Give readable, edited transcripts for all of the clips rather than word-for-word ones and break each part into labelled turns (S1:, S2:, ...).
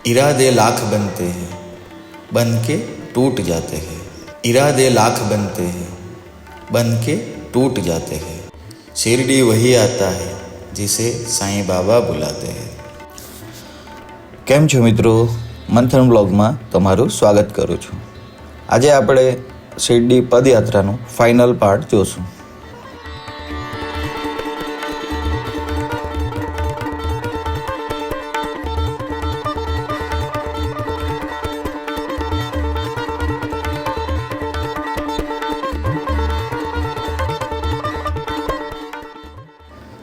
S1: इरादे लाख बनते हैं, बन के टूट जाते हैं। इरादे लाख बनते हैं, बन के टूट जाते हैं। शिरडी वही आता है जिसे साईं बाबा बुलाते हैं। કેમ છો મિત્રો, મંથન બ્લોગમાં તમારું સ્વાગત કરું છું। આજે આપણે શિરડી પદયાત્રાનું ફાઇનલ પાર્ટ જોશું।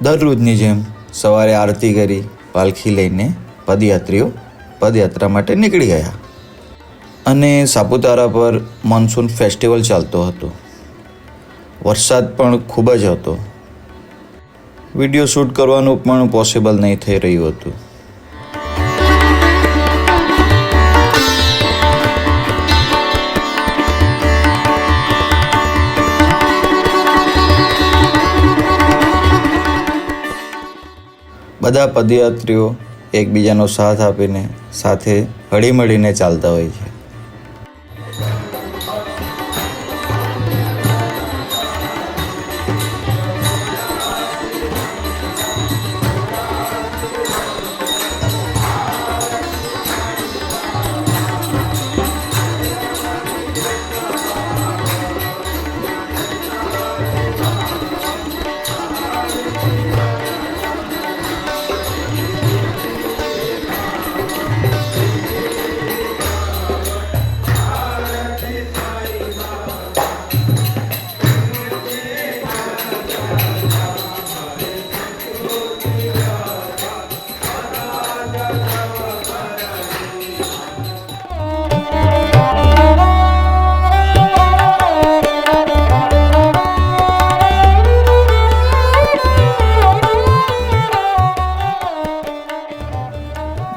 S1: દરરોજની જેમ સવારે આરતી કરી પાલખી લઈને પદયાત્રીઓ પદયાત્રા માટે નીકળી ગયા અને સાપુતારા પર મોન્સૂન ફેસ્ટિવલ ચાલતો હતો। વરસાદ પણ ખૂબ જ હતો। વિડીયો શૂટ કરવાનું પણ પોસિબલ નહીં થઈ રહ્યું હતું। બધા પદયાત્રીઓ એકબીજાનો સાથ આપીને સાથે હળીમળીને ચાલતા હોય છે।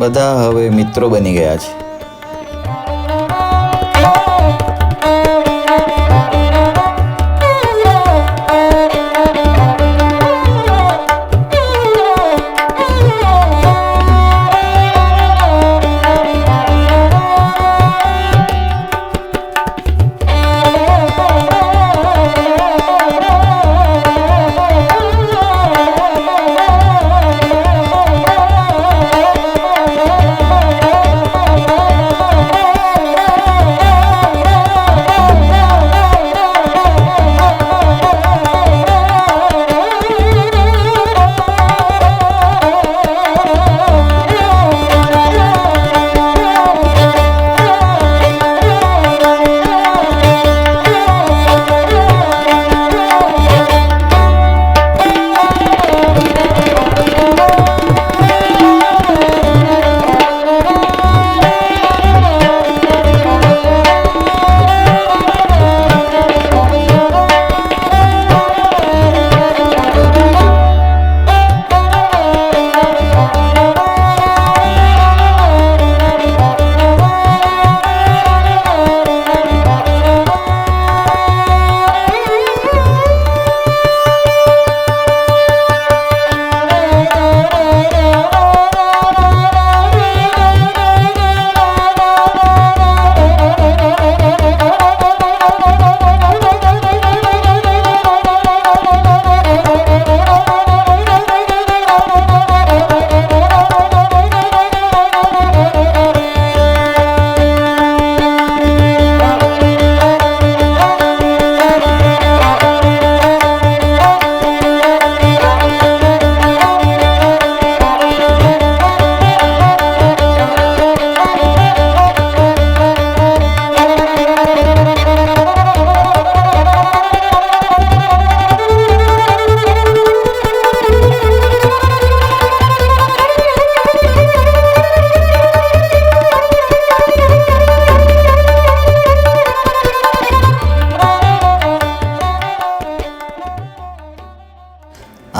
S1: બધા હવે મિત્રો બની ગયા છે।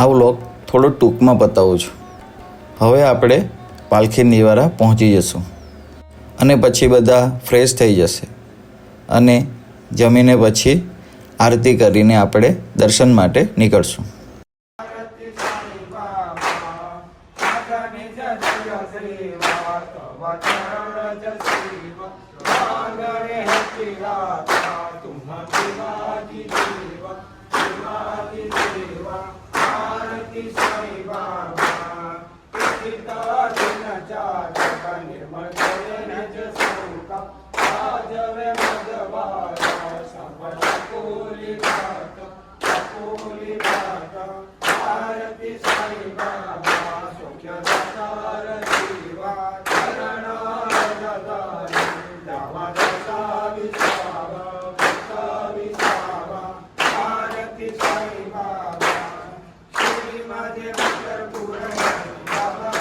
S1: આ વ્લોગ થોડો ટૂંકમાં બતાવું છું। હવે આપણે પાલખી નિવારા પહોંચી જશું અને પછી બધા ફ્રેશ થઈ જશે અને જમીને પછી આરતી કરીને આપણે દર્શન માટે નીકળશું।
S2: श्री तव चरण जसीव आंगणे है चिराता तुम दिवाजी देवा दिवाजी देवा आरती साई बाबा इसिता दिन जात निर्मल नज संका आजवे मदवारा सब कोली बात आरती साई बाबा सौख्य दातार जीवा चरण दादारी दावा दशा विसावा आरती साई बाबा श्री माझे पंढरपूर बाबा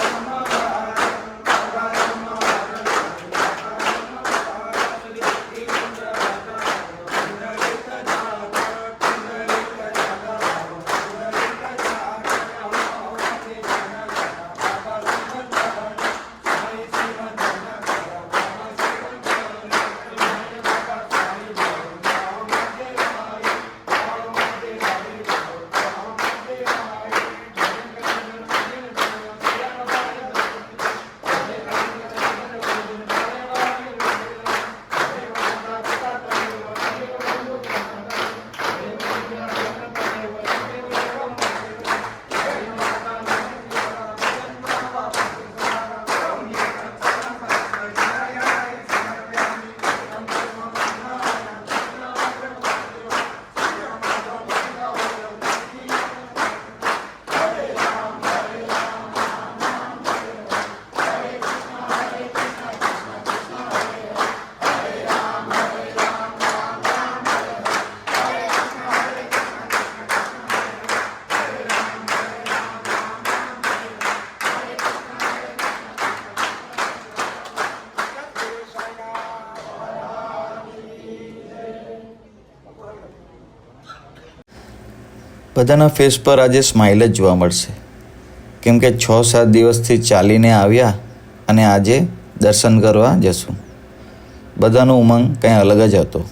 S1: બધાના ફેસ પર આજે સ્માઇલ જ જોવા મળશે, કેમ કે 6-7 દિવસથી ચાલીને આવ્યા અને આજે દર્શન કરવા જશું. બધાનો ઉમંગ કંઈ અલગ જ હતો.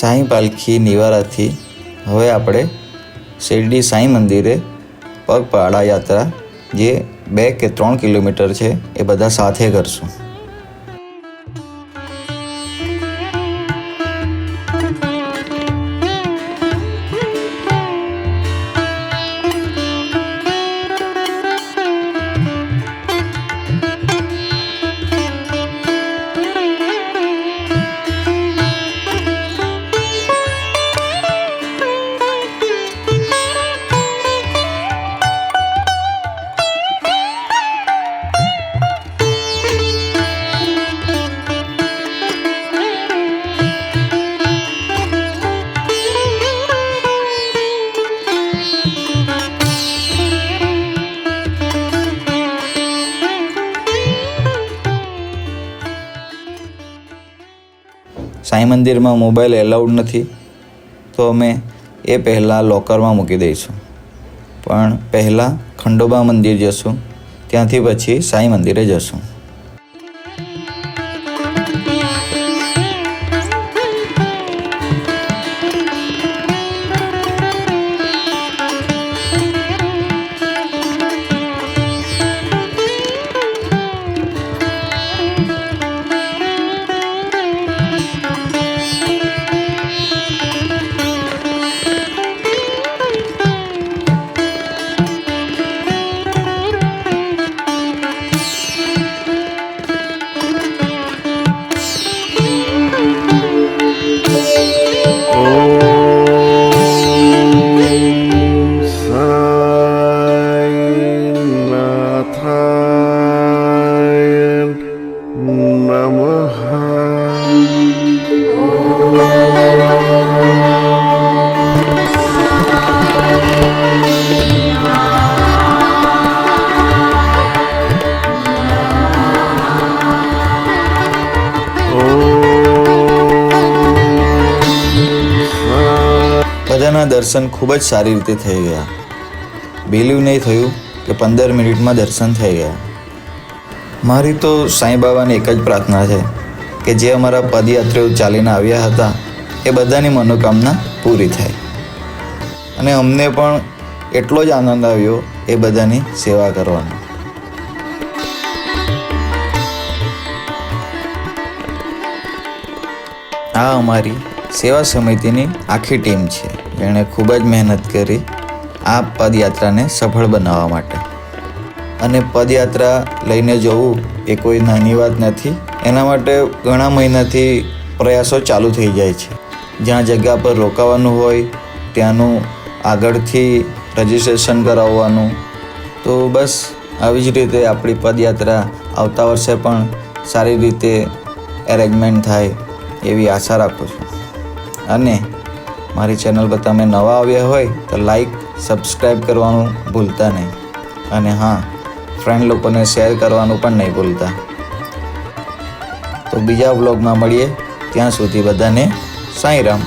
S1: સાંઈ પાલખી નિવારાથી હવે આપણે શિરડી સાંઈ મંદિરે પગપાળા યાત્રા જે 2 કે 3 કિલોમીટર છે એ બધા સાથે કરશું. સાંઈ મંદિરમાં મોબાઈલ એલાઉડ નથી, તો અમે એ પહેલાં લોકરમાં મૂકી દઈશું. પણ પહેલાં ખંડોબા મંદિર જશું, ત્યાંથી પછી સાંઈ મંદિરે જશું. સાંઈબાબાના દર્શન ખૂબ જ સારી રીતે થઈ ગયા. બિલીવ નહીં થયું કે 15 મિનિટમાં દર્શન થઈ ગયા. મારી તો સાંઈબાબાને એક જ પ્રાર્થના છે કે જે અમારા પદયાત્રીઓ ચાલીને આવ્યા હતા એ બધાની મનોકામના પૂરી થાય. અને અમને પણ એટલો જ આનંદ આવ્યો એ બધાની સેવા કરવાનો. આ અમારી સેવા સમિતિની આખી ટીમ છે જેણે ખૂબ જ મહેનત કરી આ પદયાત્રાને સફળ બનાવવા માટે. અને પદયાત્રા લઈને જવું એ કોઈ નાની વાત નથી. એના માટે ઘણા મહિનાથી પ્રયાસો ચાલુ થઈ જાય છે. જ્યાં જગ્યા પર રોકાવાનું હોય ત્યાંનું આગળથી રજિસ્ટ્રેશન કરાવવાનું. તો બસ આવી જ રીતે આપણી પદયાત્રા આવતા વર્ષે પણ સારી રીતે એરેન્જમેન્ટ થાય એવી આશા રાખું છું. અને મારી ચેનલ પર તમે નવા આવ્યા હોય તો લાઈક સબસ્ક્રાઈબ કરવાનું ભૂલતા નહીં. અને હા, ફ્રેન્ડ લોકોને શેર કરવાનું પણ નહીં ભૂલતા. તો બીજા બ્લોગમાં મળીએ. ત્યાં સુધી બધાને સાંઈ રામ.